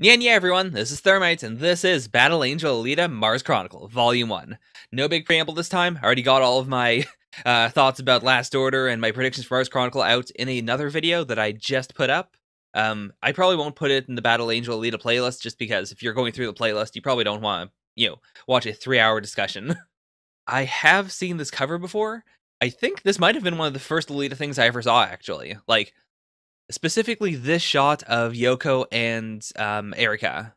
Yeah, everyone, this is Thermite, and this is Battle Angel Alita Mars Chronicle, Volume 1. No big preamble this time. I already got all of my thoughts about Last Order and my predictions for Mars Chronicle out in another video that I just put up. I probably won't put it in the Battle Angel Alita playlist, just because if you're going through the playlist, you probably don't want to, watch a 3-hour discussion. I have seen this cover before. I think this might have been one of the first Alita things I ever saw, actually. Like, specifically this shot of Yoko and Erika,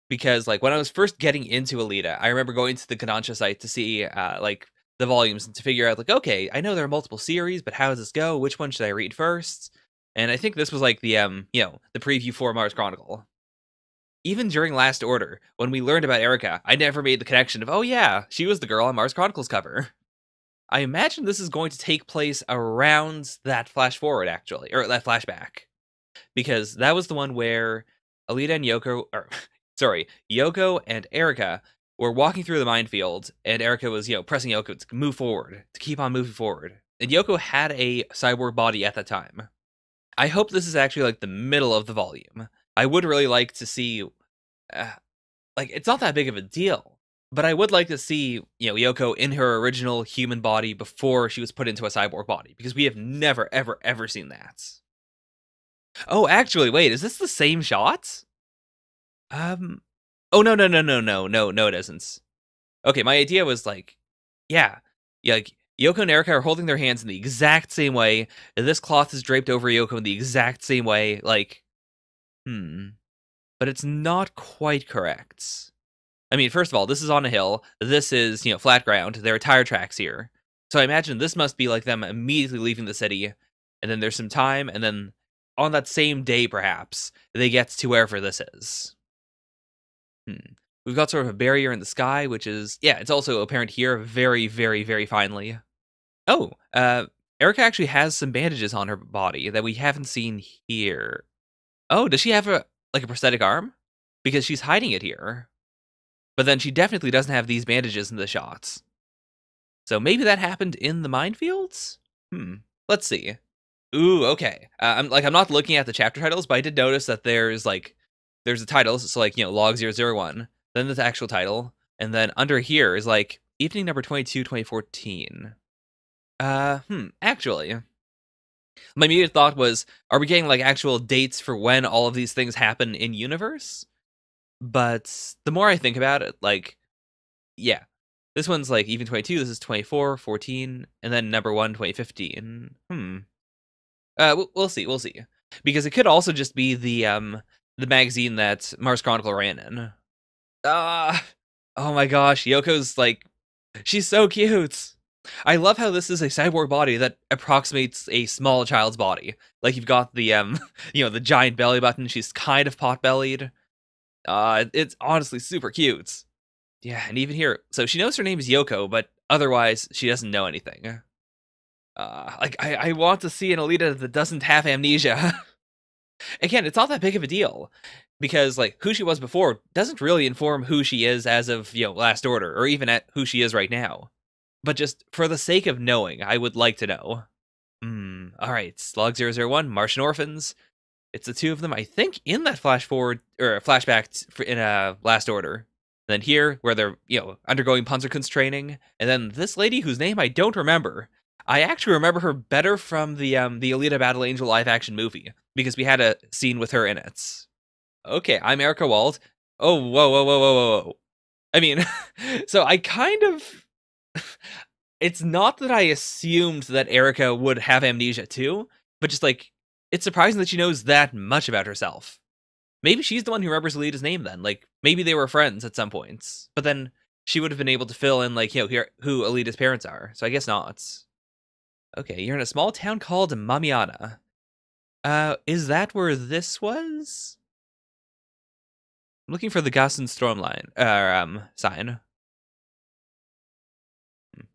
because like when I was first getting into Alita, I remember going to the Kodansha site to see like the volumes and to figure out like, okay, I know there are multiple series, but how does this go? Which one should I read first? And I think this was like the the preview for Mars Chronicle. Even during Last Order, when we learned about Erika, I never made the connection of, oh yeah, she was the girl on Mars Chronicle's cover. I imagine this is going to take place around that flash forward, actually, or that flashback, because that was the one where Alita and Yoko, or sorry, Yoko and Erika were walking through the minefield, and Erika was, pressing Yoko to move forward, to keep on moving forward. And Yoko had a cyborg body at that time. I hope this is actually like the middle of the volume. I would really like to see, like, it's not that big of a deal, but I would like to see, Yoko in her original human body before she was put into a cyborg body, because we have never, ever, ever seen that. Oh, actually, wait, is this the same shot? Oh, no, it isn't. Okay, my idea was like, yeah, like, Yoko and Erika are holding their hands in the exact same way, and this cloth is draped over Yoko in the exact same way, like, but it's not quite correct. I mean, first of all, this is on a hill. This is, flat ground. There are tire tracks here. So I imagine this must be like them immediately leaving the city. And then there's some time. And then on that same day, perhaps, they get to wherever this is. We've got sort of a barrier in the sky, which is, yeah, it's also apparent here very, very, very finely. Oh, Erika actually has some bandages on her body that we haven't seen here. Oh, does she have a prosthetic arm? Because she's hiding it here. But then she definitely doesn't have these bandages in the shots. So maybe that happened in the minefields? Let's see. Ooh, okay. I'm not looking at the chapter titles, but I did notice that there's a title, so like, log 001, then the actual title, and then under here is like evening number 22, 2014. Actually, my immediate thought was, are we getting like actual dates for when all of these things happen in universe? But the more I think about it, like, yeah, this one's like even 22, this is 24, 14, and then number 1, 2015. We'll see, because it could also just be the magazine that Mars Chronicle ran in. Oh my gosh, Yoko's like, she's so cute. I love how this is a cyborg body that approximates a small child's body. Like, you've got the the giant belly button. She's kind of pot-bellied. It's honestly super cute. Yeah, and even here, so she knows her name is Yoko, but otherwise she doesn't know anything. Like, I want to see an Alita that doesn't have amnesia. Again, it's not that big of a deal, because like who she was before doesn't really inform who she is as of Last Order, or even at who she is right now. But just for the sake of knowing, I would like to know. All right, Slug 001, Martian Orphans. It's the two of them, I think, in that flash forward or flashback in a Last Order. And then here, where they're undergoing Panzerkunst training, and then this lady whose name I don't remember. I actually remember her better from the Alita Battle Angel live action movie, because we had a scene with her in it. Okay, I'm Erika Wald. Oh, whoa. I mean, so I kind of. It's not that I assumed that Erika would have amnesia too, but just like, it's surprising that she knows that much about herself. Maybe she's the one who remembers Alita's name then. Like, maybe they were friends at some points. But then she would have been able to fill in, like, who Alita's parents are. So I guess not. Okay, you're in a small town called Mamiana. Is that where this was? I'm looking for the Gassenstrom sign.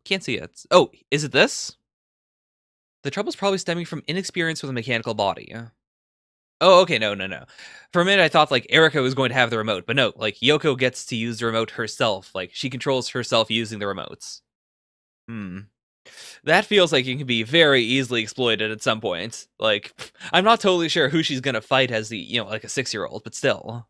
Can't see it. Oh, is it this? The trouble's probably stemming from inexperience with a mechanical body. Oh, okay, no. For a minute, I thought, like, Erika was going to have the remote, but no, like, Yoko gets to use the remote herself. Like, she controls herself using the remotes. That feels like it can be very easily exploited at some point. Like, I'm not totally sure who she's gonna fight as the, like a 6-year-old, but still.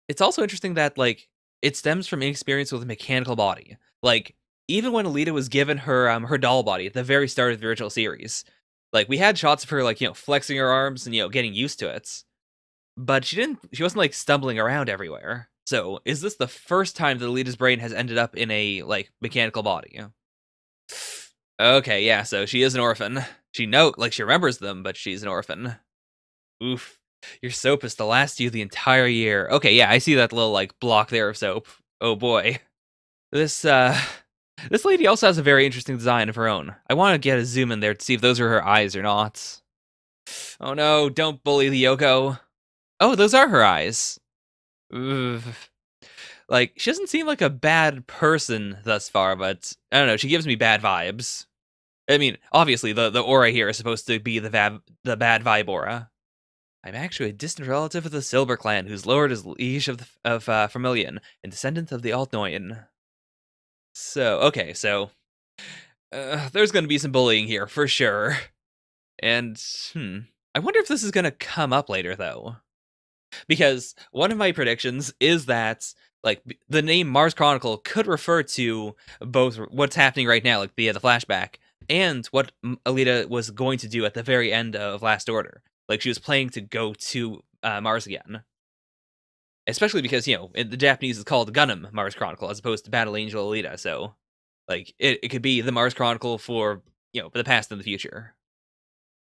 It's also interesting that, like, it stems from inexperience with a mechanical body. Like, even when Alita was given her doll body at the very start of the original series, like, we had shots of her, like, flexing her arms and, getting used to it. But she wasn't, like, stumbling around everywhere. So, is this the first time that Alita's brain has ended up in a, like, mechanical body? Okay, yeah, so she is an orphan. She remembers them, but she's an orphan. Oof. Your soap is to last you the entire year. Okay, yeah, I see that little, like, block there of soap. Oh boy. This, this lady also has a very interesting design of her own. I want to get a zoom in there to see if those are her eyes or not. Oh no, don't bully the Yoko. Oh, those are her eyes. Oof. Like, she doesn't seem like a bad person thus far, but I don't know, she gives me bad vibes. I mean, obviously, the aura here is supposed to be the bad vibe aura. I'm actually a distant relative of the Silver Clan, whose lord is liege of Vermilion, and descendant of the Altnoyen. So, okay, so there's going to be some bullying here for sure. And I wonder if this is going to come up later, though, because one of my predictions is that, like, the name Mars Chronicle could refer to both what's happening right now, like the flashback, and what Alita was going to do at the very end of Last Order. Like, she was planning to go to Mars again. Especially because, in the Japanese it's called Gundam Mars Chronicle as opposed to Battle Angel Alita, so, like, it could be the Mars Chronicle for the past and the future.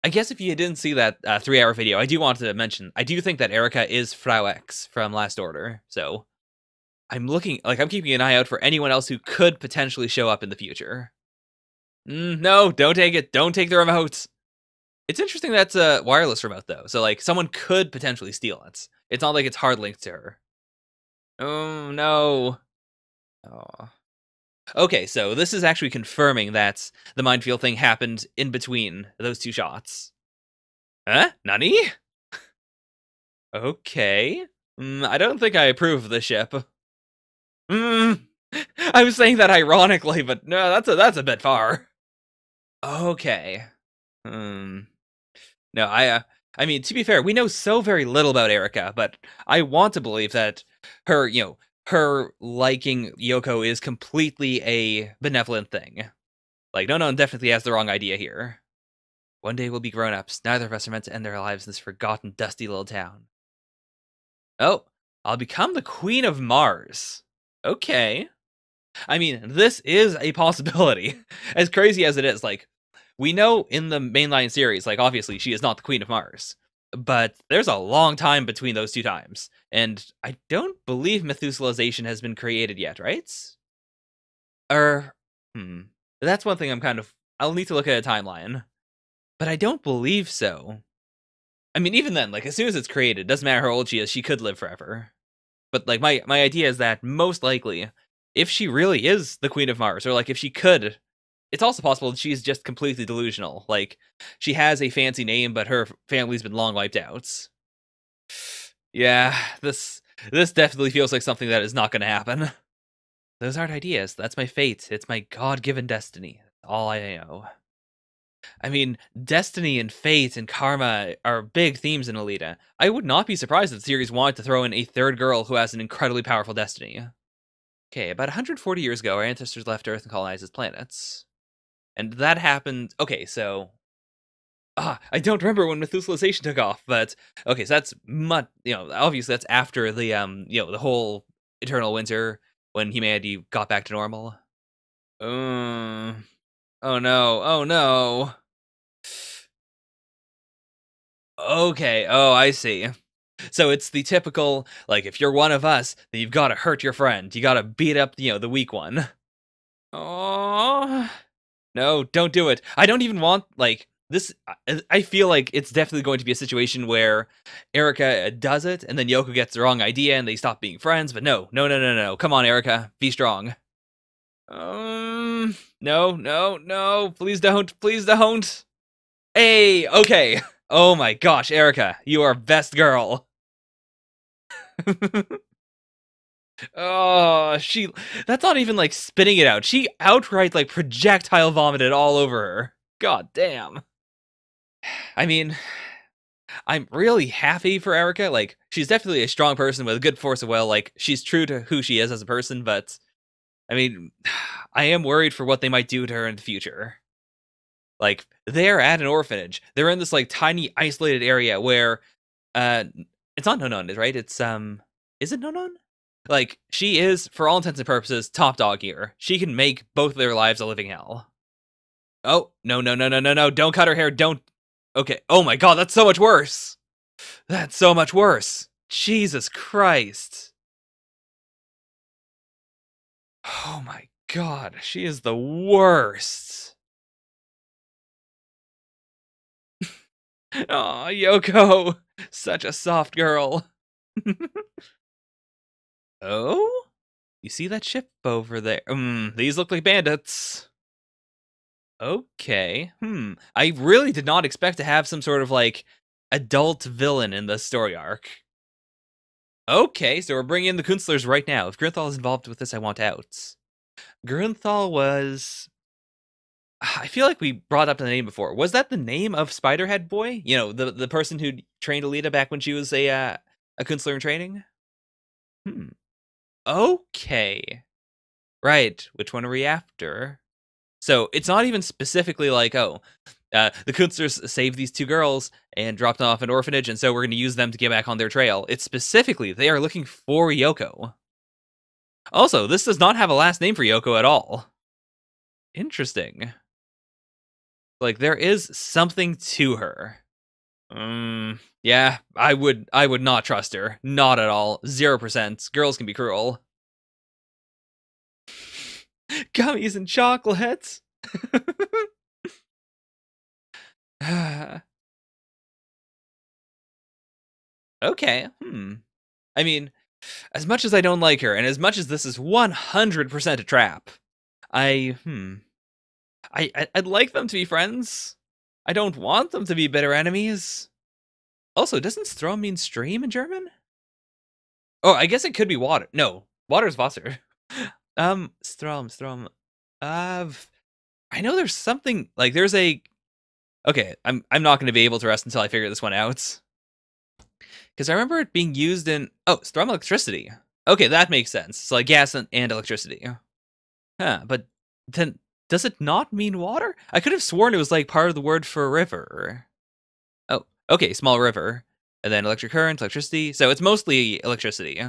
I guess if you didn't see that 3-hour video, I do want to mention, I do think that Erica is Frau X from Last Order, so I'm keeping an eye out for anyone else who could potentially show up in the future. No, don't take it. Don't take the remote. It's interesting that's a wireless remote, though, so, like, someone could potentially steal it. It's not like it's hard linked to her. Oh, no. Oh. Okay, so this is actually confirming that the minefield thing happened in between those two shots. Huh? Nani? Okay. I don't think I approve of this ship. I was saying that ironically, but no, that's a bit far. Okay. No, I mean, to be fair, we know so very little about Erica, but I want to believe that her, her liking Yoko is completely a benevolent thing. Like, no, definitely has the wrong idea here. One day we'll be grown-ups. Neither of us are meant to end their lives in this forgotten, dusty little town. Oh, I'll become the Queen of Mars. Okay. I mean, this is a possibility. As crazy as it is, like, we know in the mainline series, like, obviously, she is not the Queen of Mars. But there's a long time between those two times. And I don't believe Methuselahization has been created yet, right? That's one thing I'll need to look at a timeline. But I don't believe so. I mean, even then, like, as soon as it's created, doesn't matter how old she is, she could live forever. But, like, my idea is that most likely, if she really is the Queen of Mars, or, like, if she could, it's also possible that she's just completely delusional. Like, she has a fancy name, but her family's been long wiped out. Yeah, this definitely feels like something that is not going to happen. Those aren't ideas. That's my fate. It's my God-given destiny. That's all I know. I mean, destiny and fate and karma are big themes in Alita. I would not be surprised if the series wanted to throw in a third girl who has an incredibly powerful destiny. Okay, about 140 years ago, our ancestors left Earth and colonized its planets. And that happened... Okay, so... I don't remember when Methuselahization took off, but... Okay, so that's obviously that's after the, the whole Eternal Winter, when humanity got back to normal. Oh no, oh no. Okay, oh, I see. So it's the typical, like, if you're one of us, then you've got to hurt your friend. You got to beat up, the weak one. Oh, no, don't do it. I don't even want, like, this. I feel like it's definitely going to be a situation where Erica does it, and then Yoko gets the wrong idea, and they stop being friends. But no. Come on, Erica, be strong. No. Please don't. Hey, okay. Oh my gosh, Erica, you are best girl. Oh, that's not even like spitting it out. She outright like projectile vomited all over her. God damn. I mean, I'm really happy for Erica. Like, she's definitely a strong person with a good force of will. Like, she's true to who she is as a person, but I mean, I am worried for what they might do to her in the future. Like, they're at an orphanage. They're in this like tiny isolated area where uh it's not Nonon, right? It's is it Nonon? Like, she is, for all intents and purposes, top dog here. She can make both their lives a living hell. Oh, no, no, no, no, no, no. Don't cut her hair. Don't. Okay. Oh my god, that's so much worse. That's so much worse. Jesus Christ. Oh my god, she is the worst. Oh, Yoko. Such a soft girl. Oh? You see that ship over there? These look like bandits. Okay. I really did not expect to have some sort of like adult villain in this story arc. Okay, so we're bringing in the Kunstler's right now. If Grunthal is involved with this, I want out. Grunthal was... I feel like we brought up the name before. Was that the name of Spiderhead Boy? You know, the person who trained Alita back when she was a Kunstler in training? Okay. Right. Which one are we after? So it's not even specifically like, oh, the Kunsters saved these two girls and dropped them off an orphanage, and so we're going to use them to get back on their trail. It's specifically, they are looking for Yoko. Also, this does not have a last name for Yoko at all. Interesting. Like, there is something to her. Yeah, I would not trust her. Not at all. 0%. Girls can be cruel. Gummies and chocolates. Okay. I mean, as much as I don't like her, and as much as this is 100% a trap, I'd like them to be friends. I don't want them to be bitter enemies. Also, doesn't Strom mean stream in German? Oh, I guess it could be water. No, water's Wasser. Strom. I know there's something like there's a. Okay, I'm not going to be able to rest until I figure this one out. Because I remember it being used in Strom electricity. Okay, that makes sense. So like gas and electricity. Huh, but then does it not mean water? I could have sworn it was like part of the word for river. Oh, okay, small river. And then electric current, electricity. So it's mostly electricity.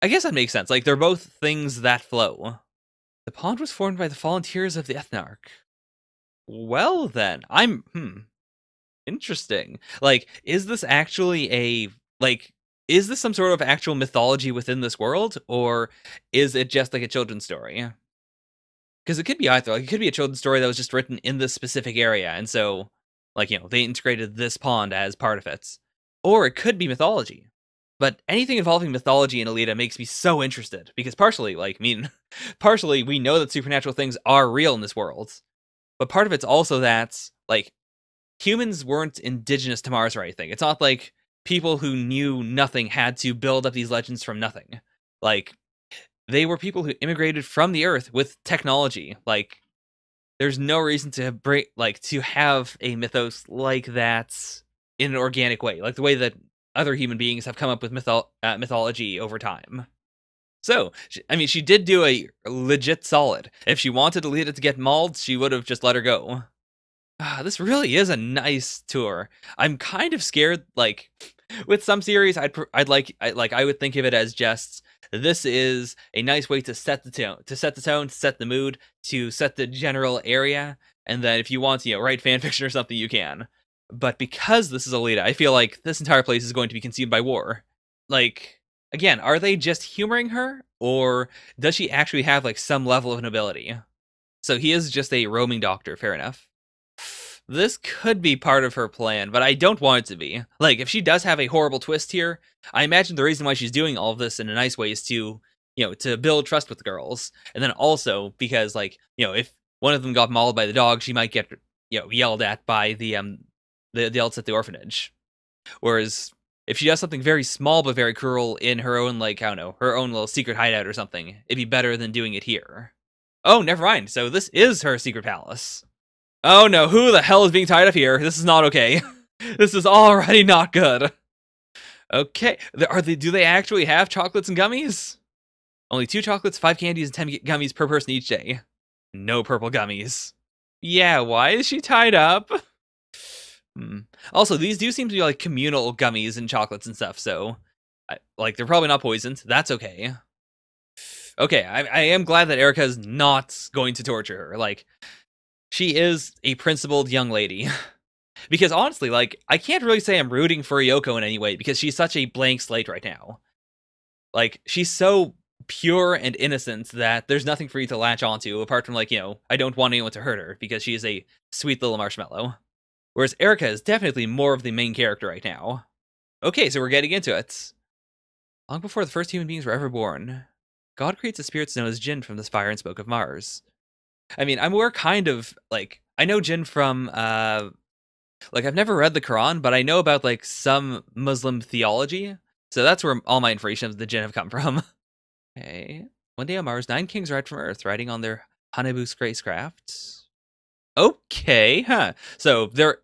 I guess that makes sense. Like, they're both things that flow. The pond was formed by the volunteers of the Ethnarch. Well, then. Interesting. Like, is this actually is this some sort of actual mythology within this world? Or is it just like a children's story? Because it could be either. Like, it could be a children's story that was just written in this specific area. And so, like, you know, they integrated this pond as part of it. Or it could be mythology. But anything involving mythology in Alita makes me so interested. Because partially, partially we know that supernatural things are real in this world. But part of it's also that, like, humans weren't indigenous to Mars or anything. It's not like people who knew nothing had to build up these legends from nothing. Like, they were people who immigrated from the Earth with technology. Like, there's no reason to to have a mythos like that in an organic way, like the way that other human beings have come up with mythology over time. So, I mean, she did do a legit solid. If she wanted Alita to get mauled, she would have just let her go. This really is a nice tour. I'm kind of scared. Like, with some series, I would think of it as just this is a nice way to set the tone, to set the mood, to set the general area, and then if you want to, write fanfiction or something, you can. But because this is Alita, I feel like this entire place is going to be consumed by war. Like, again, are they just humoring her, or does she actually have like some level of nobility? So he is just a roaming doctor, fair enough. This could be part of her plan, but I don't want it to be. Like, if she does have a horrible twist here, I imagine the reason why she's doing all of this in a nice way is to, to build trust with the girls. And then also because, like, if one of them got mauled by the dog, she might get, yelled at by the adults at the orphanage. Whereas if she does something very small but very cruel in her own, like, I don't know, her own little secret hideout or something, it'd be better than doing it here. Oh, never mind. So this is her secret palace. Oh no, who the hell is being tied up here? This is not okay. This is already not good. Okay, do they actually have chocolates and gummies? Only 2 chocolates, 5 candies, and 10 gummies per person each day. No purple gummies. Yeah, why is she tied up? Also, these do seem to be like communal gummies and chocolates and stuff, so like they're probably not poisoned. That's okay. Okay, I am glad that Erica is not going to torture her. Like, she is a principled young lady. Because honestly, like, I can't really say I'm rooting for Yoko in any way because she's such a blank slate right now. Like, she's so pure and innocent that there's nothing for you to latch onto apart from, like, you know, I don't want anyone to hurt her because she is a sweet little marshmallow. Whereas Erica is definitely more of the main character right now. Okay, so we're getting into it. Long before the first human beings were ever born, God creates the spirits known as Jinn from the fire and smoke of Mars. I mean, I'm aware kind of, like, I know Jinn from, like, I've never read the Quran, but I know about, like, some Muslim theology. So that's where all my information of the Jinn have come from. Okay. One day on Mars, 9 kings arrived from Earth, riding on their Hanabu spacecraft. Okay, huh. So they're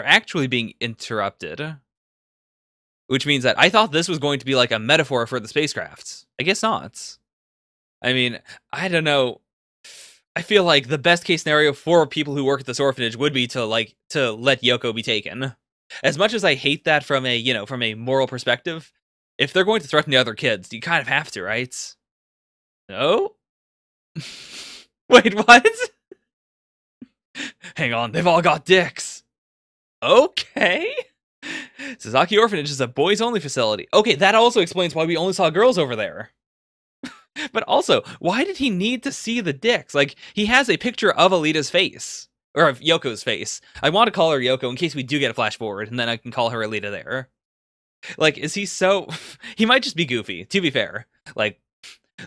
actually being interrupted. Which means that I thought this was going to be like a metaphor for the spacecraft. I guess not. I mean, I don't know. I feel like the best case scenario for people who work at this orphanage would be to let Yoko be taken. As much as I hate that from a, you know, from a moral perspective, if they're going to threaten the other kids, you kind of have to, right? No? Wait, what? Hang on, they've all got dicks. Okay. Sasaki Orphanage is a boys-only facility. Okay, that also explains why we only saw girls over there. But also, why did he need to see the dicks? Like, he has a picture of Alita's face. Or of Yoko's face. I want to call her Yoko in case we do get a flash forward, and then I can call her Alita there. Like, is he so... He might just be goofy, to be fair. Like,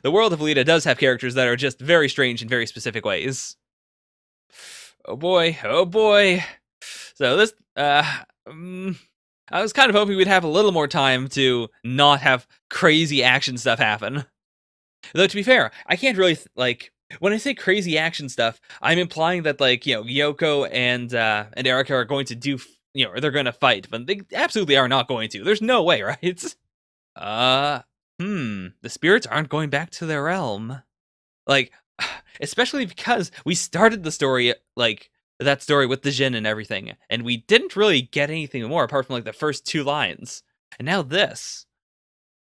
the world of Alita does have characters that are just very strange in very specific ways. Oh boy, oh boy. So this, I was kind of hoping we'd have a little more time to not have crazy action stuff happen. Though, to be fair, I can't really, like, when I say crazy action stuff, I'm implying that, like, you know, Yoko and Erica are going to do, you know, or they're going to fight, but they absolutely are not going to. There's no way, right? The spirits aren't going back to their realm. Like, especially because we started the story, like, that story with the Jinn and everything, and we didn't really get anything more apart from, like, the first 2 lines. And now this.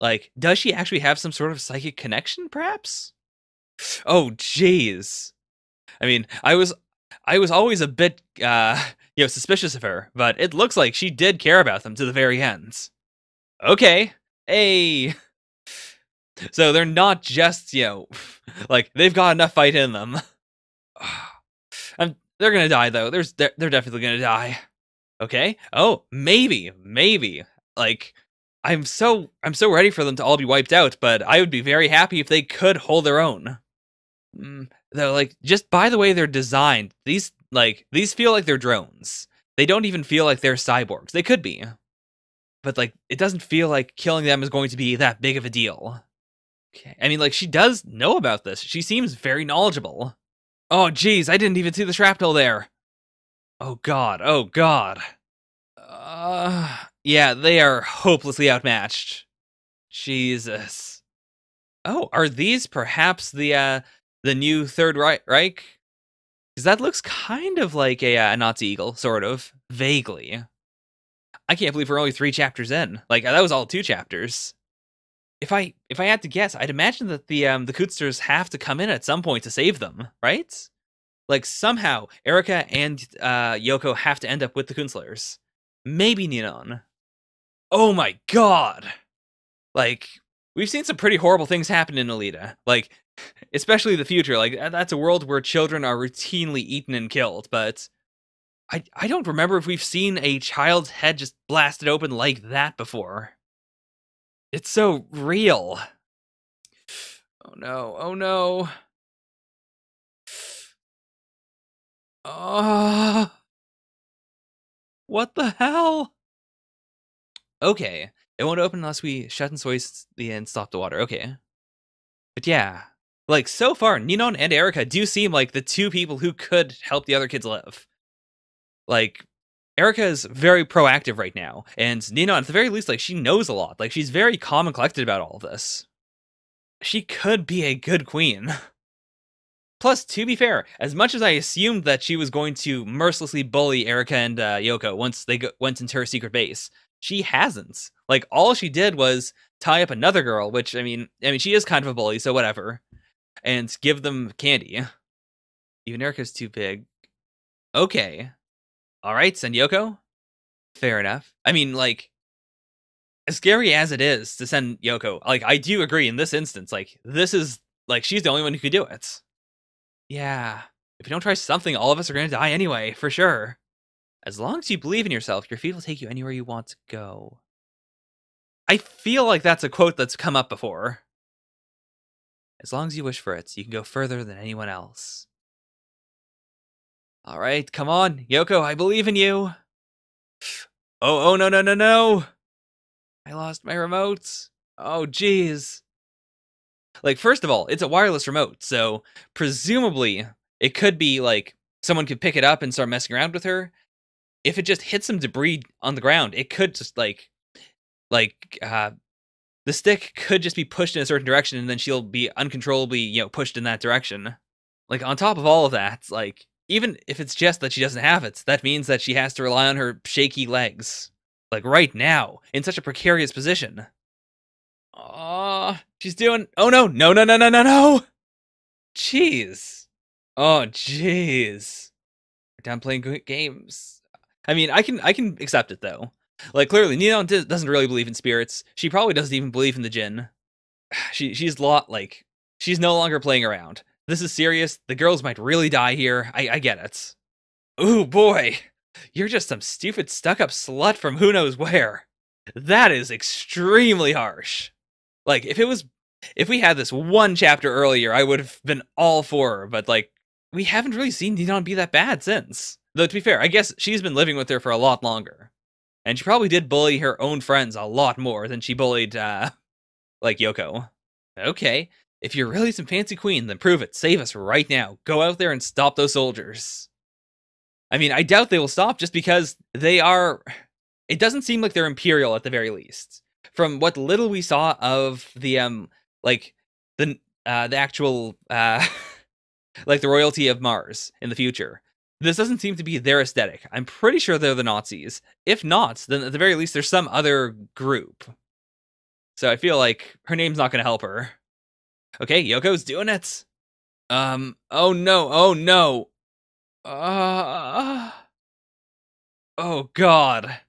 Like, does she actually have some sort of psychic connection, perhaps? Oh, jeez. I mean, I was always a bit, you know, suspicious of her, but it looks like she did care about them to the very end. Okay. Hey. So they're not just, you know, like, they've got enough fight in them. They're gonna die, though. They're definitely gonna die. Okay. Oh, maybe. Like, I'm so ready for them to all be wiped out, but I would be very happy if they could hold their own. They're like, just by the way they're designed, these feel like they're drones. They don't even feel like they're cyborgs. They could be. But, like, it doesn't feel like killing them is going to be that big of a deal. Okay. I mean, like, she does know about this. She seems very knowledgeable. Oh, jeez, I didn't even see the shrapnel there. Oh, God. Oh, God. Yeah, they are hopelessly outmatched. Jesus. Oh, are these perhaps the new Third Reich? Because that looks kind of like a Nazi eagle, sort of. Vaguely. I can't believe we're only 3 chapters in. Like, that was all 2 chapters. If I had to guess, I'd imagine that the Kootsters have to come in at some point to save them, right? Like, somehow Erica and Yoko have to end up with the Kunstlers. Maybe Ninon. Oh my god! Like, we've seen some pretty horrible things happen in Alita. Like, especially the future. Like, that's a world where children are routinely eaten and killed, but I don't remember if we've seen a child's head just blasted open like that before. It's so real. Oh no, oh no. Oh, what the hell? Okay. It won't open unless we shut and soist the and stop the water. Okay. But yeah. Like, so far, Ninon and Erica do seem like the two people who could help the other kids live. Like, Erica is very proactive right now, and Ninon, at the very least, like, she knows a lot. Like, she's very calm and collected about all of this. She could be a good queen. Plus, to be fair, as much as I assumed that she was going to mercilessly bully Erica and Yoko once they went into her secret base, she hasn't. Like, all she did was tie up another girl, which, I mean, she is kind of a bully, so whatever, and give them candy. Even Erica's too big. Okay. All right, send Yoko. Fair enough. I mean, like, as scary as it is to send Yoko, like, I do agree in this instance, like, this is, like, she's the only one who could do it. Yeah. If you don't try something, all of us are going to die anyway, for sure. As long as you believe in yourself, your feet will take you anywhere you want to go. I feel like that's a quote that's come up before. As long as you wish for it, you can go further than anyone else. All right, come on, Yoko, I believe in you. Oh, no, no, no, no. I lost my remote. Oh, jeez. Like, first of all, it's a wireless remote, so presumably it could be like someone could pick it up and start messing around with her. If it just hits some debris on the ground, it could just the stick could just be pushed in a certain direction, and then she'll be uncontrollably, pushed in that direction. Like, on top of all of that, like, even if it's just that she doesn't have it, that means that she has to rely on her shaky legs. Like, right now, in such a precarious position. Oh, she's doing... Oh, no! No, no, no, no, no, no! Jeez. Oh, jeez. We're done playing games. I mean, I can accept it, though. Like, clearly, Nino doesn't really believe in spirits. She probably doesn't even believe in the djinn. She's no longer playing around. This is serious. The girls might really die here. I get it. Ooh, boy. You're just some stupid stuck-up slut from who knows where. That is extremely harsh. Like, if we had this one chapter earlier, I would have been all for her, but, like, we haven't really seen Ninon be that bad since. Though, to be fair, I guess she's been living with her for a lot longer. And she probably did bully her own friends a lot more than she bullied, like, Yoko. Okay, if you're really some fancy queen, then prove it. Save us right now. Go out there and stop those soldiers. I mean, I doubt they will stop just because they are... It doesn't seem like they're Imperial at the very least. From what little we saw of the, the actual, like, the royalty of Mars in the future, this doesn't seem to be their aesthetic. I'm pretty sure they're the Nazis. If not, then at the very least, there's some other group. So I feel like her name's not going to help her. Okay, Yoko's doing it. Oh no, oh no. Oh god.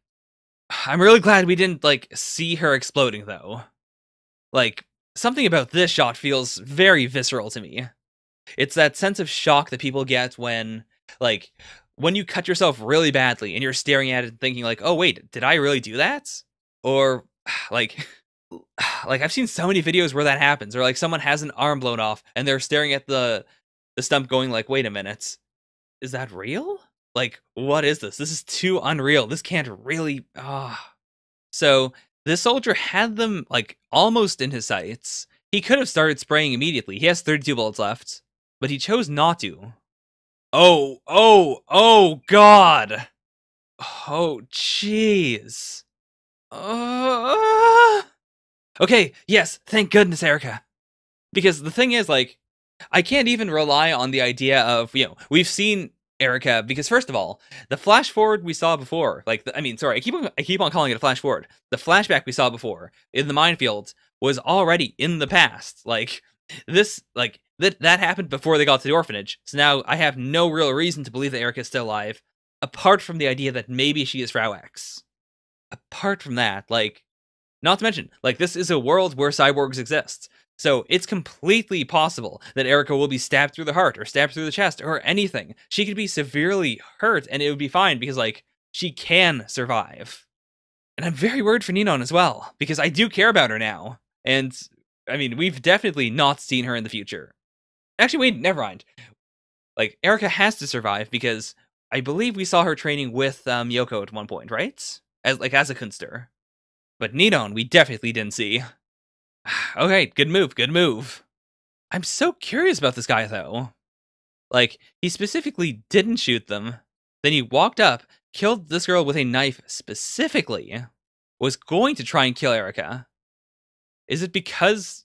I'm really glad we didn't, like, see her exploding, though. Like, something about this shot feels very visceral to me. It's that sense of shock that people get when, like, when you cut yourself really badly and you're staring at it and thinking, like, oh, wait, did I really do that? Or, like, I've seen so many videos where that happens, or, like, someone has an arm blown off and they're staring at the stump going, like, wait a minute, is that real? Like, what is this? This is too unreal. This can't really... So, this soldier had them, like, almost in his sights. He could have started spraying immediately. He has 32 bullets left. But he chose not to. Oh, God! Oh, jeez. Okay, yes, thank goodness, Erica. Because the thing is, like, I can't even rely on the idea of, we've seen Erica, because first of all, the flash forward we saw before, like, I keep on calling it a flash forward. The flashback we saw before in the minefield was already in the past. Like, this, like, that happened before they got to the orphanage. So now I have no real reason to believe that Erica's still alive, apart from the idea that maybe she is Frau X. Apart from that, like, not to mention, like, this is a world where cyborgs exist. So it's completely possible that Erica will be stabbed through the heart or stabbed through the chest or anything. She could be severely hurt and it would be fine because, like, she can survive. And I'm very worried for Ninon as well, because I do care about her now. And, I mean, we've definitely not seen her in the future. Actually, wait, never mind. Like, Erica has to survive because I believe we saw her training with Yoko at one point, right? As a Kunster. But Nidon, we definitely didn't see. Okay, good move, good move. I'm so curious about this guy, though. Like, he specifically didn't shoot them. Then he walked up, killed this girl with a knife specifically, was going to try and kill Erika. Is it because...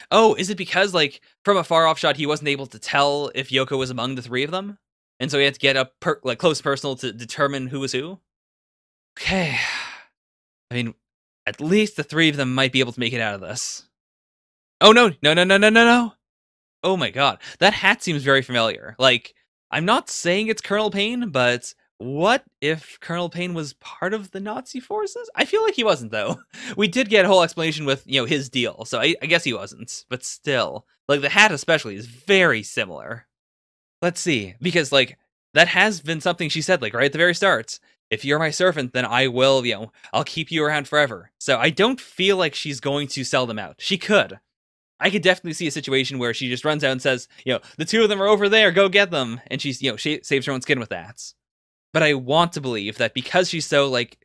Oh, is it because, like, from a far-off shot, he wasn't able to tell if Yoko was among the three of them? And so he had to get up, like, close personal to determine who was who? Okay. I mean, at least the three of them might be able to make it out of this. Oh, no. No, no, no, no, no, no. Oh my god. That hat seems very familiar. Like, I'm not saying it's Colonel Payne, but what if Colonel Payne was part of the Nazi forces? I feel like he wasn't, though. We did get a whole explanation with, his deal, so I guess he wasn't. But still, like, the hat especially is very similar. Let's see, because, like, that has been something she said, like, right at the very start. If you're my servant, then I will, I'll keep you around forever. So I don't feel like she's going to sell them out. She could. I could definitely see a situation where she just runs out and says, the two of them are over there, go get them. And she's, she saves her own skin with that. But I want to believe that because she's so, like,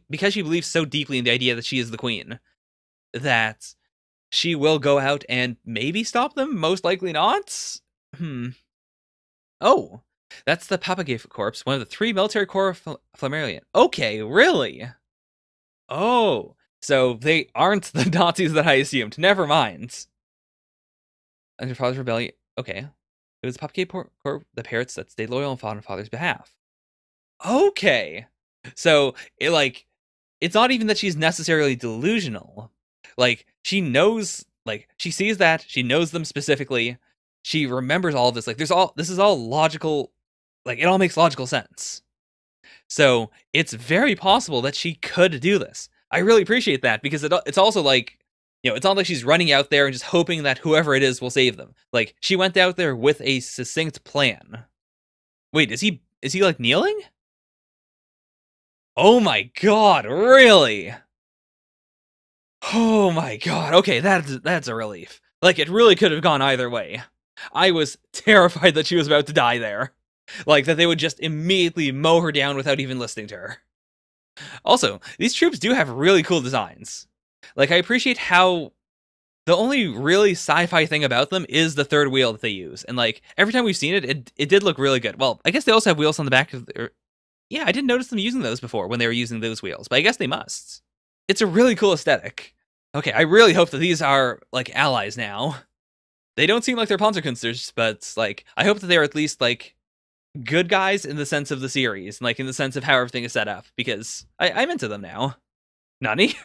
because she believes so deeply in the idea that she is the queen, that she will go out and maybe stop them, most likely not? Oh, that's the Papagay corpse, one of the 3 military corps of Flammarion. Okay, really? Oh, so they aren't the Nazis that I assumed. Never mind. Under Father's rebellion. Okay. It was the Papagay corps, the parrots that stayed loyal and fought on Father's behalf. Okay. So, it's not even that she's necessarily delusional. Like, she knows, like, she sees that, she knows them specifically, she remembers all of this. Like, this is all logical, like, it all makes logical sense. So, it's very possible that she could do this. I really appreciate that, because it's also, like, it's not like she's running out there and just hoping that whoever it is will save them. Like, she went out there with a succinct plan. Wait, is he, like, kneeling? Oh my god, really? Oh my god, okay, that's a relief. Like, it really could have gone either way. I was terrified that she was about to die there. Like, that they would just immediately mow her down without even listening to her. Also, these troops do have really cool designs. Like, I appreciate how the only really sci-fi thing about them is the third wheel that they use. And, like, every time we've seen it did look really good. Well, I guess they also have wheels on the back of their... Yeah, I didn't notice them using those before when they were using those wheels, but I guess they must. It's a really cool aesthetic. Okay, I really hope that these are, like, allies now. They don't seem like they're Panzerkünstler, but, like, I hope that they're at least, like, good guys in the sense of the series, like, in the sense of how everything is set up, because I'm into them now. Nani?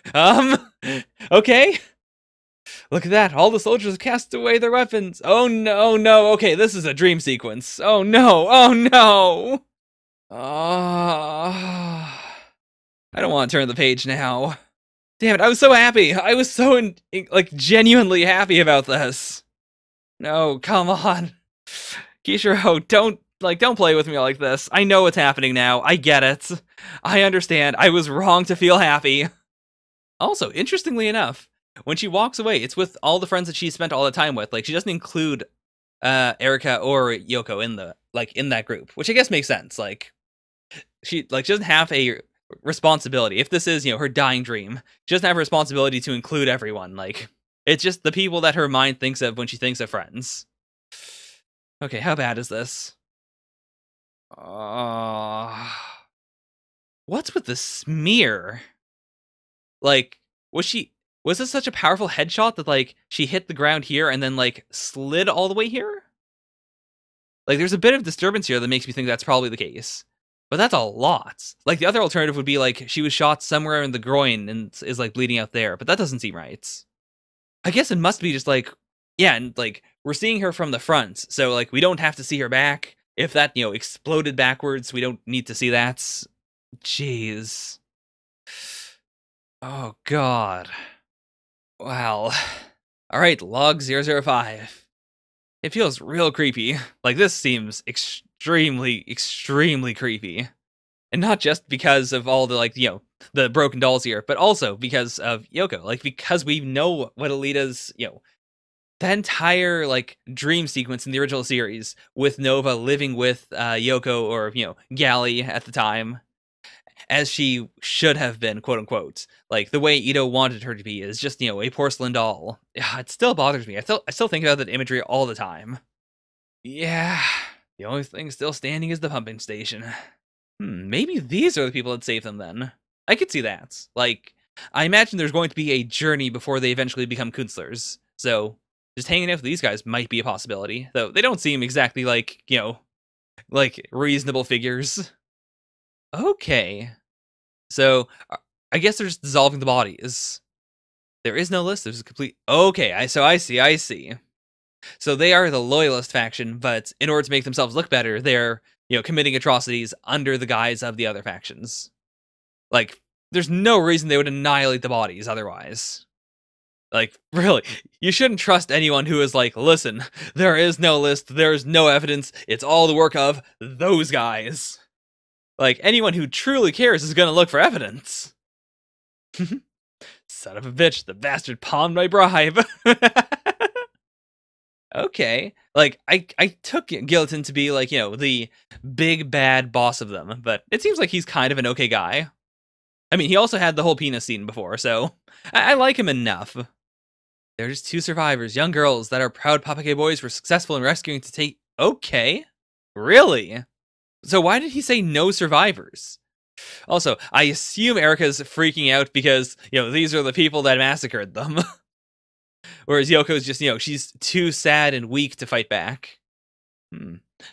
Okay. Look at that, all the soldiers cast away their weapons. Oh no, no, okay, this is a dream sequence. Oh no, oh no! I don't want to turn the page now. Damn it, I was so happy. I was so, like, genuinely happy about this. No, come on. Kishiro, don't play with me like this. I know what's happening now. I get it. I understand. I was wrong to feel happy. Also, interestingly enough, when she walks away, it's with all the friends that she spent all the time with. Like, she doesn't include Erika or Yoko in that group, which I guess makes sense. Like, she doesn't have a responsibility. If this is, her dying dream, she doesn't have a responsibility to include everyone. Like, it's just the people that her mind thinks of when she thinks of friends. Okay, how bad is this? What's with the smear? Like, was this such a powerful headshot that, like, she hit the ground here and then, like, slid all the way here? Like, there's a bit of disturbance here that makes me think that's probably the case. But that's a lot. Like, the other alternative would be, like, she was shot somewhere in the groin and is, like, bleeding out there, but that doesn't seem right. I guess it must be just, like, yeah, and, like, we're seeing her from the front, so, like, we don't have to see her back. If that, exploded backwards, we don't need to see that. Jeez. Oh, God. Wow. Alright, log 005. It feels real creepy. Like, this seems extremely, extremely creepy. And not just because of all the, like, the broken dolls here, but also because of Yoko. Like, because we know what Alita's, the entire, like, dream sequence in the original series with Nova living with Yoko or, Gally at the time. as she should have been, quote unquote. Like the way Ito wanted her to be is just, a porcelain doll. Yeah, it still bothers me. I still think about that imagery all the time. Yeah, the only thing still standing is the pumping station. Maybe these are the people that save them then. I could see that. Like, I imagine there's going to be a journey before they eventually become Kunzlers. So, just hanging out with these guys might be a possibility. Though they don't seem exactly like, like reasonable figures. Okay. So, I guess they're just dissolving the bodies. There is no list. There's a complete... Okay, I see. So they are the loyalist faction, but in order to make themselves look better, they're, committing atrocities under the guise of the other factions. Like, there's no reason they would annihilate the bodies otherwise. Like, really, you shouldn't trust anyone who is like, listen, there is no list, there's no evidence, it's all the work of those guys. Like, anyone who truly cares is gonna look for evidence. Son of a bitch, the bastard pawned my bribe. Okay. Like, I took Gilliton to be, like, the big bad boss of them, but it seems like he's kind of an okay guy. I mean, he also had the whole penis scene before, so I like him enough. They're just 2 survivors, young girls that our proud Papake boys were successful in rescuing to take... Okay. Really? So why did he say no survivors? Also, I assume Erica's freaking out because, these are the people that massacred them. Whereas Yoko's just, she's too sad and weak to fight back.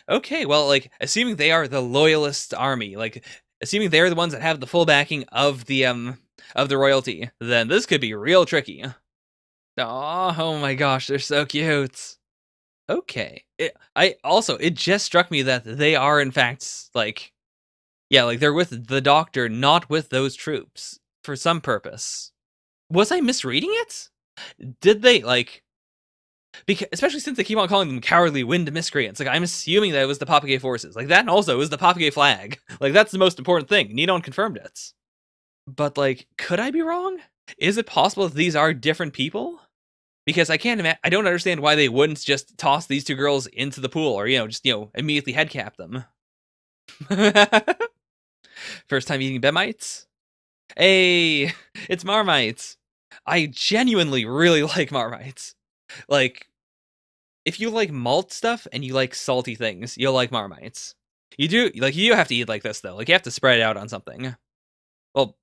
Okay, well, like, assuming they are the loyalist army, like, assuming they're the ones that have the full backing of the royalty, then this could be real tricky. Oh my gosh, they're so cute. Okay. It just struck me that they are, in fact, like, yeah, like, they're with the doctor, not with those troops, for some purpose. Was I misreading it? Did they, like... Because, especially since they keep on calling them cowardly wind miscreants. Like, I'm assuming that it was the Papage forces. Like, that also was the Papage flag. Like, that's the most important thing. Nidon confirmed it. But, like, could I be wrong? Is it possible that these are different people? Because I don't understand why they wouldn't just toss these 2 girls into the pool, or, just, immediately headcap them. First time eating Bemites? Hey, it's Marmites. I genuinely really like Marmites. Like, if you like malt stuff and you like salty things, you'll like Marmites. You have to eat like this, though. Like, you have to spread it out on something. Well,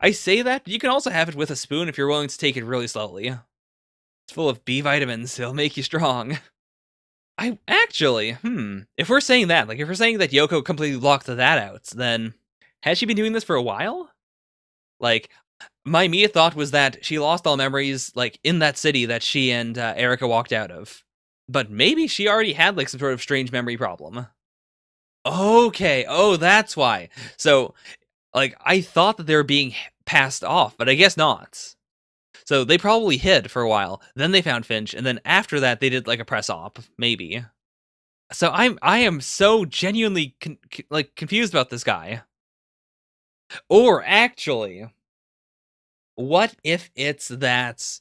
I say that, but you can also have it with a spoon if you're willing to take it really slowly. It's full of B vitamins, it'll make you strong. If we're saying that, like, if we're saying that Yoko completely blocked that out, then has she been doing this for a while? Like, my immediate thought was that she lost all memories, like, in that city that she and Erica walked out of. But maybe she already had, like, some sort of strange memory problem. Okay, oh, that's why. So, like, I thought that they were being passed off, but I guess not. So they probably hid for a while, then they found Finch, and then after that they did, like, a press op, maybe. So I am so genuinely confused about this guy. Or actually, what if it's that...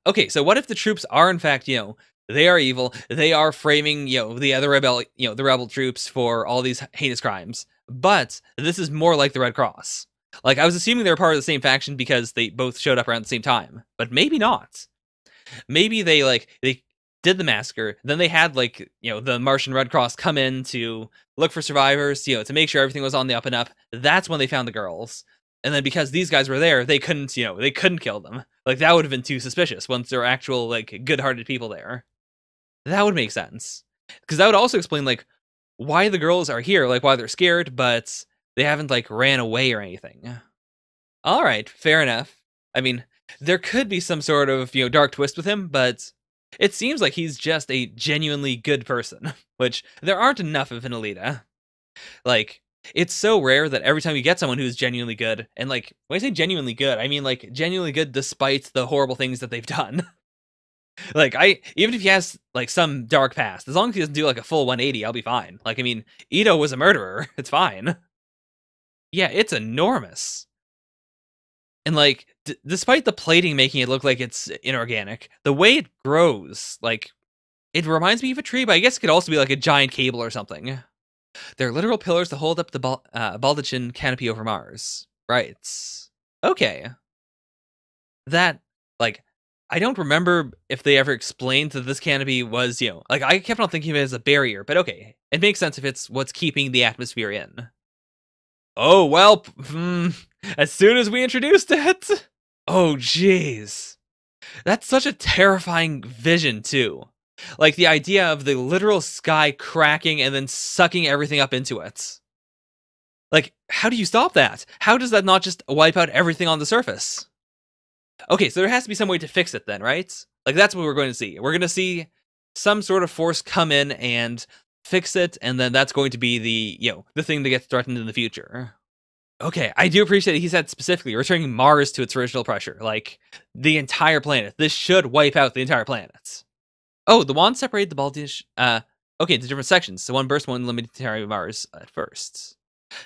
Okay, so what if the troops are, in fact, they are evil, they are framing, the other the rebel troops for all these heinous crimes, but this is more like the Red Cross. Like, I was assuming they were part of the same faction because they both showed up around the same time, but maybe not. Maybe they did the massacre, then they had, like, the Martian Red Cross come in to look for survivors, to make sure everything was on the up and up. That's when they found the girls. And then because these guys were there, they couldn't kill them. Like, that would have been too suspicious once there were actual, like, good-hearted people there. That would make sense. Because that would also explain, like, why the girls are here, like, why they're scared, but they haven't, like, ran away or anything. Alright, fair enough. I mean, there could be some sort of, dark twist with him, but it seems like he's just a genuinely good person, which there aren't enough of in Alita. Like, it's so rare that every time you get someone who's genuinely good, and, like, when I say genuinely good, I mean, like, genuinely good despite the horrible things that they've done. Like, even if he has, like, some dark past, as long as he doesn't do, like, a full 180, I'll be fine. Like, I mean, Ito was a murderer. It's fine. Yeah, it's enormous. And, like, despite the plating making it look like it's inorganic, the way it grows, like, it reminds me of a tree, but I guess it could also be, like, a giant cable or something. They're literal pillars to hold up the baldachin canopy over Mars. Right. Okay. That, like, I don't remember if they ever explained that this canopy was, like, I kept on thinking of it as a barrier, but okay. It makes sense if it's what's keeping the atmosphere in. Oh, well, as soon as we introduced it. Oh, jeez. That's such a terrifying vision, too. Like, the idea of the literal sky cracking and then sucking everything up into it. Like, how do you stop that? How does that not just wipe out everything on the surface? Okay, so there has to be some way to fix it then, right? Like, that's what we're going to see. We're going to see some sort of force come in and fix it, and then that's going to be the thing that gets threatened in the future. Okay, I do appreciate that he said specifically returning Mars to its original pressure, like the entire planet. This should wipe out the entire planet. Oh, the wand separated the ball dish. Okay, into different sections. So one burst, one limited to Mars at first.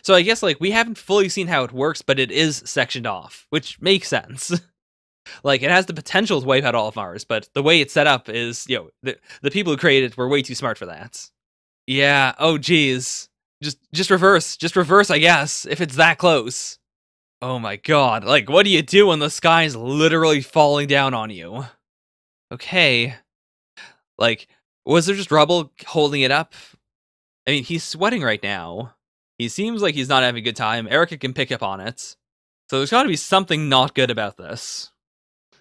So I guess, like, we haven't fully seen how it works, but it is sectioned off, which makes sense. Like, it has the potential to wipe out all of Mars, but the way it's set up is, the people who created it were way too smart for that. Yeah, oh geez. Just reverse, I guess, if it's that close. Oh my god, like, what do you do when the sky's literally falling down on you? Okay. Like, was there just rubble holding it up? I mean, he's sweating right now. He seems like he's not having a good time. Erica can pick up on it. So there's gotta be something not good about this.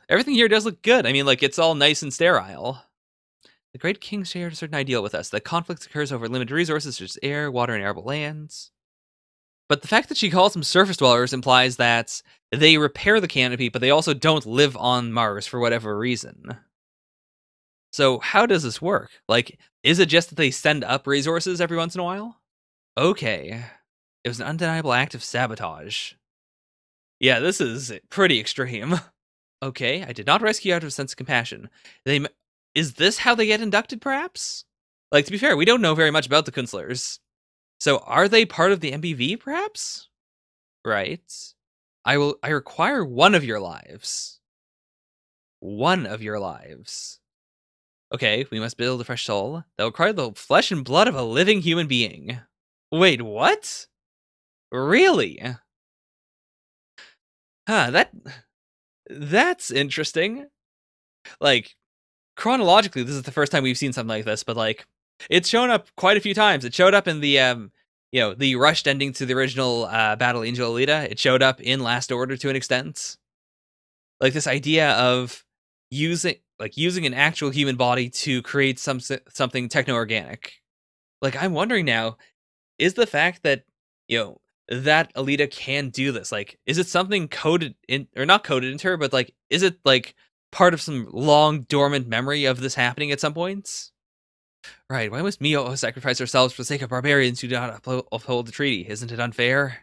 Everything here does look good. I mean, like, it's all nice and sterile. The Great King shared a certain ideal with us. That conflict occurs over limited resources such as air, water, and arable lands. But the fact that she calls them surface dwellers implies that they repair the canopy, but they also don't live on Mars for whatever reason. So how does this work? Like, is it just that they send up resources every once in a while? Okay. It was an undeniable act of sabotage. Yeah, this is pretty extreme. Okay, I did not rescue out of a sense of compassion. Is this how they get inducted, perhaps? Like, to be fair, we don't know very much about the Künstlers. So, are they part of the MBV, perhaps? Right. I require one of your lives. One of your lives. Okay, we must build a fresh soul. That will require the flesh and blood of a living human being. Wait, what? Really? Huh, that's interesting. Like, chronologically, this is the first time we've seen something like this, but, like, it's shown up quite a few times. It showed up in the, the rushed ending to the original Battle Angel Alita. It showed up in Last Order to an extent. Like, this idea of using an actual human body to create something techno-organic. Like, I'm wondering now, is the fact that, that Alita can do this, like, is it something coded in, or not coded into her, but, like, is it, like, part of some long dormant memory of this happening at some points? Right, why must Mio sacrifice ourselves for the sake of barbarians who do not uphold the treaty? Isn't it unfair?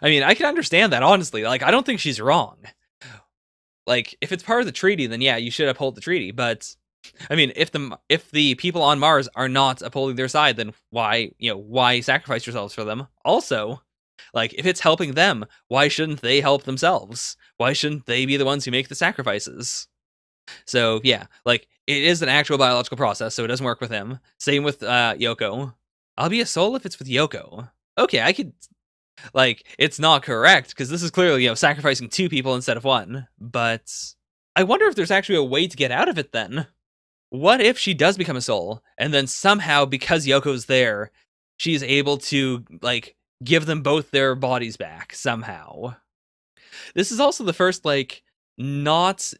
I mean, I can understand that, honestly. Like, I don't think she's wrong. Like, if it's part of the treaty, then yeah, you should uphold the treaty. But, I mean, if the people on Mars are not upholding their side, then why sacrifice yourselves for them? Also, like, if it's helping them, why shouldn't they help themselves? Why shouldn't they be the ones who make the sacrifices? So, yeah, like, it is an actual biological process, so it doesn't work with him. Same with Yoko. I'll be a soul if it's with Yoko. Okay, I could... Like, it's not correct, because this is clearly, sacrificing two people instead of one. But I wonder if there's actually a way to get out of it, then. What if she does become a soul, and then somehow, because Yoko's there, she's able to, like, give them both their bodies back, somehow. This is also the first, like, not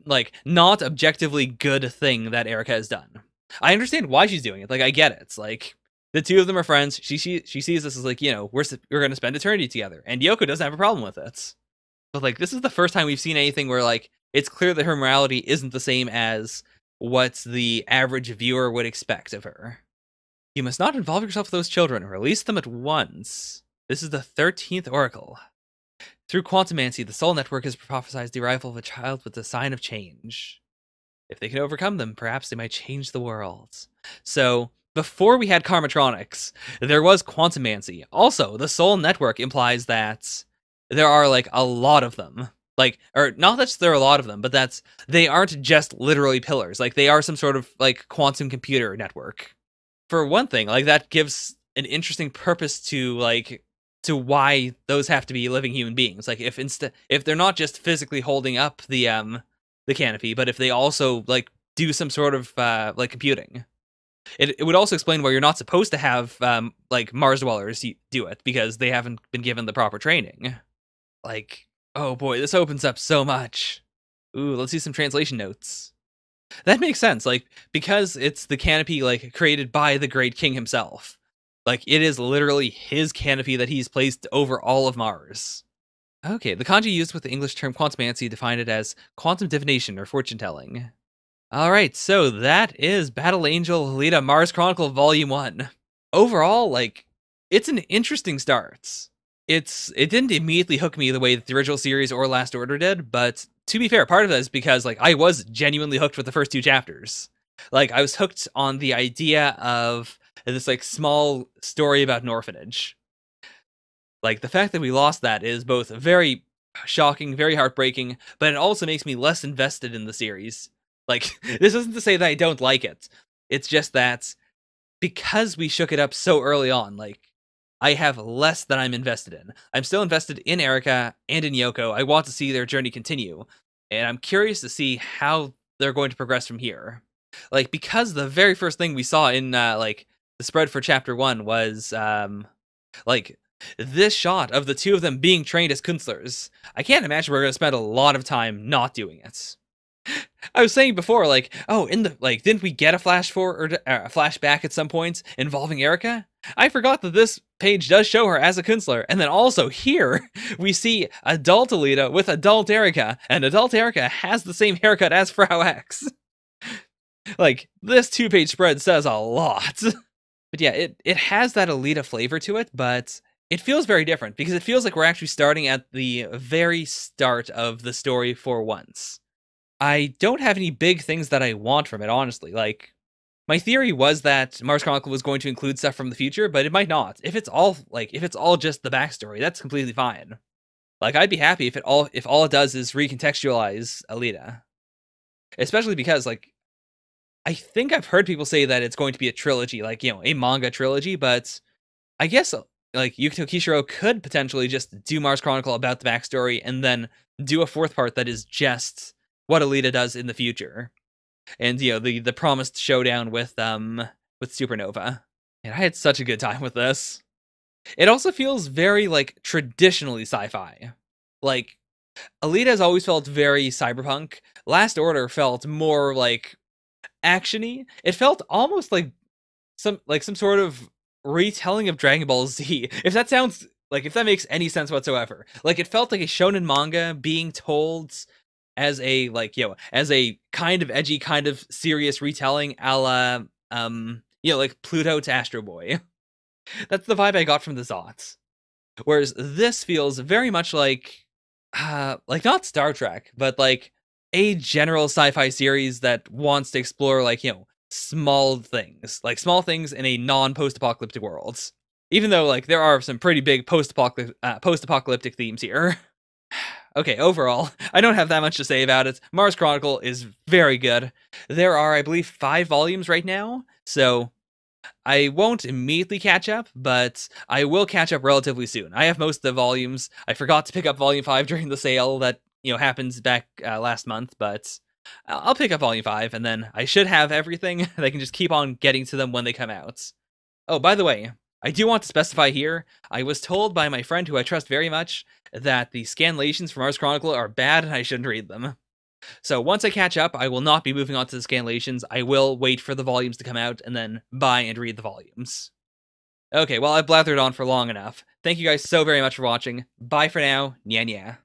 objectively good thing that Erica has done. I understand why she's doing it. Like, I get it. It's like, the two of them are friends. She sees this as, like, we're going to spend eternity together. And Yoko doesn't have a problem with it. But, like, this is the first time we've seen anything where, like, it's clear that her morality isn't the same as what the average viewer would expect of her. You must not involve yourself with those children. Release them at once. This is the 13th Oracle. Through quantumancy, the Soul Network has prophesied the arrival of a child with the sign of change. If they can overcome them, perhaps they might change the world. So, before we had Karmatronics, there was quantumancy. Also, the Soul Network implies that there are, like, a lot of them. Like, or not that there are a lot of them, but they aren't just literally pillars. Like, they are some sort of, like, quantum computer network. For one thing, like, that gives an interesting purpose to like to why those have to be living human beings. Like if they're not just physically holding up the canopy, but if they also like do some sort of like computing. It would also explain why you're not supposed to have like Mars dwellers do it, because they haven't been given the proper training. Like, oh boy, this opens up so much. Ooh, let's see some translation notes. That makes sense, like, because it's the canopy, like, created by the Great King himself. Like, it is literally his canopy that he's placed over all of Mars. Okay, the kanji used with the English term quantumancy defined it as quantum divination or fortune telling. Alright, so that is Battle Angel Alita Mars Chronicle Volume 1. Overall, like, it's an interesting start. It didn't immediately hook me the way that the original series or Last Order did, but to be fair, part of that is because like I was genuinely hooked with the first 2 chapters. Like I was hooked on the idea of this like small story about an orphanage. Like the fact that we lost that is both very shocking, very heartbreaking, but it also makes me less invested in the series. Like this isn't to say that I don't like it. It's just that because we shook it up so early on, like I have less that I'm invested in. I'm still invested in Erica and in Yoko. I want to see their journey continue, and I'm curious to see how they're going to progress from here. Like, because the very first thing we saw in, like, the spread for Chapter 1 was, like, this shot of the 2 of them being trained as Kunzlers. I can't imagine we're going to spend a lot of time not doing it. I was saying before, like, oh, didn't we get a flash forward, a flashback at some points involving Erica? I forgot that this page does show her as a Kunzler, and then also here, we see adult Alita with adult Erica, and adult Erica has the same haircut as Frau X. Like, this 2-page spread says a lot. But yeah, it has that Alita flavor to it, but it feels very different, because it feels like we're actually starting at the very start of the story for once. I don't have any big things that I want from it, honestly. Like, my theory was that Mars Chronicle was going to include stuff from the future, but it might not. If it's all just the backstory, that's completely fine. Like, I'd be happy if all it does is recontextualize Alita. Especially because, like, I think I've heard people say that it's going to be a trilogy, like, you know, a manga trilogy, but I guess, like, Yukito Kishiro could potentially just do Mars Chronicle about the backstory and then do a 4th part that is just what Alita does in the future. And, you know, the promised showdown with Supernova. And I had such a good time with this. It also feels very, like, traditionally sci-fi. Like, Alita has always felt very cyberpunk. Last Order felt more, like, action-y. It felt almost like some sort of retelling of Dragon Ball Z. If that makes any sense whatsoever. Like, it felt like a shonen manga being told as a, like, you know, as a kind of edgy, kind of serious retelling a la, you know, like Pluto to Astro Boy. That's the vibe I got from the Zots. Whereas this feels very much like not Star Trek, but like a general sci-fi series that wants to explore, like, you know, small things in a non-post-apocalyptic world. Even though, like, there are some pretty big post-apocalyptic themes here. Okay, overall, I don't have that much to say about it. Mars Chronicle is very good. There are, I believe, 5 volumes right now, so I won't immediately catch up, but I will catch up relatively soon. I have most of the volumes. I forgot to pick up Volume 5 during the sale that, you know, happens back last month, but I'll pick up Volume 5, and then I should have everything. I can just keep on getting to them when they come out. Oh, by the way, I do want to specify here, I was told by my friend who I trust very much that the scanlations for Mars Chronicle are bad and I shouldn't read them. So once I catch up, I will not be moving on to the scanlations. I will wait for the volumes to come out and then buy and read the volumes. Okay, well, I've blathered on for long enough. Thank you guys so very much for watching. Bye for now. Nya nya.